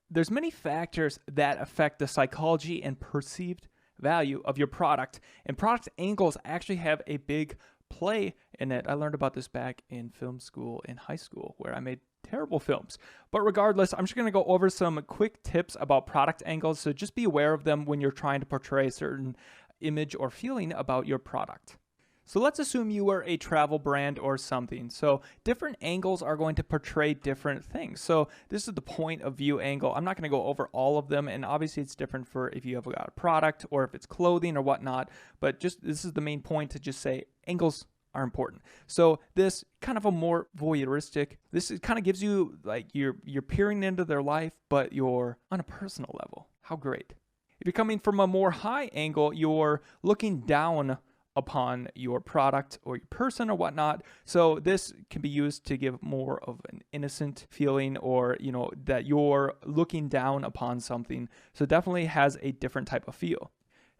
There's many factors that affect the psychology and perceived value of your product, and product angles actually have a big play in it. I learned about this back in film school in high school where I made terrible films. But regardless, I'm just going to go over some quick tips about product angles, so just be aware of them when you're trying to portray a certain image or feeling about your product. So let's assume you are a travel brand or something. So different angles are going to portray different things. So this is the point of view angle. I'm not going to go over all of them. And obviously it's different for if you have got a product or if it's clothing or whatnot. But just this is the main point to just say angles are important. So this kind of a more voyeuristic, this kind of gives you like you're peering into their life, but you're on a personal level. How great. If you're coming from a more high angle, you're looking down upon your product or your person or whatnot. So this can be used to give more of an innocent feeling, or, you know, that you're looking down upon something. So definitely has a different type of feel.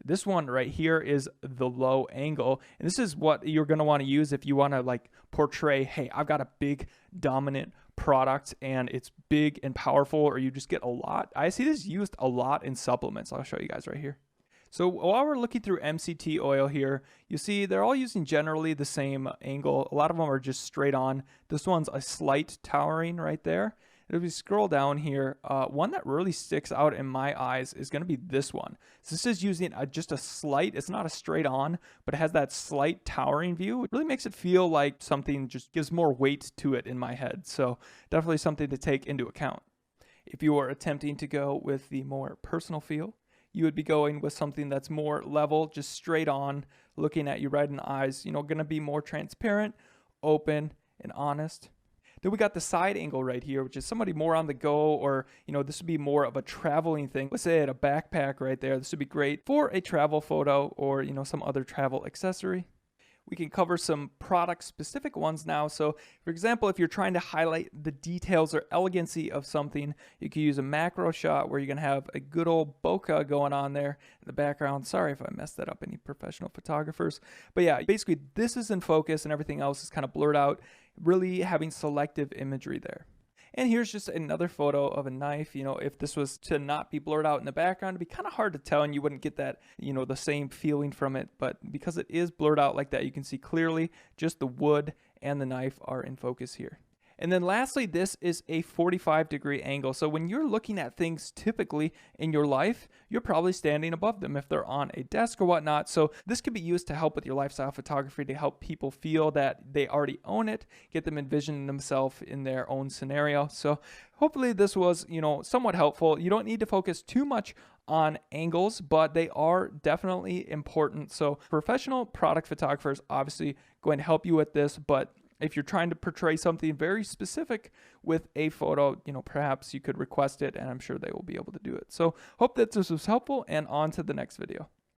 This one right here is the low angle. And this is what you're going to want to use if you want to like portray, hey, I've got a big dominant product and it's big and powerful, or you just get a lot. I see this used a lot in supplements. I'll show you guys right here. So while we're looking through MCT oil here, you see they're all using generally the same angle. A lot of them are just straight on. This one's a slight towering right there. If we scroll down here, one that really sticks out in my eyes is going to be this one. So this is using just a slight, it's not a straight on, but it has that slight towering view. It really makes it feel like something, just gives more weight to it in my head. So definitely something to take into account. If you are attempting to go with the more personal feel, you would be going with something that's more level, just straight on, looking at you right in the eyes, you know, going to be more transparent, open, and honest. Then we got the side angle right here, which is somebody more on the go, or, you know, this would be more of a traveling thing. Let's say at a backpack right there. This would be great for a travel photo or, you know, some other travel accessory. We can cover some product specific ones now. So for example, if you're trying to highlight the details or elegancy of something, you can use a macro shot where you're gonna have a good old bokeh going on there in the background. Sorry if I messed that up, any professional photographers. But yeah, basically this is in focus and everything else is kind of blurred out, really having selective imagery there. And here's just another photo of a knife. You know, if this was to not be blurred out in the background, it'd be kind of hard to tell and you wouldn't get that, you know, the same feeling from it. But because it is blurred out like that, you can see clearly just the wood and the knife are in focus here. And then lastly, this is a 45-degree angle. So when you're looking at things typically in your life, you're probably standing above them if they're on a desk or whatnot. So this can be used to help with your lifestyle photography, to help people feel that they already own it, get them envisioning themselves in their own scenario. So hopefully this was, you know, somewhat helpful. You don't need to focus too much on angles, but they are definitely important. So professional product photographers obviously going to help you with this, but if you're trying to portray something very specific with a photo, you know, perhaps you could request it and I'm sure they will be able to do it. So hope that this was helpful, and on to the next video.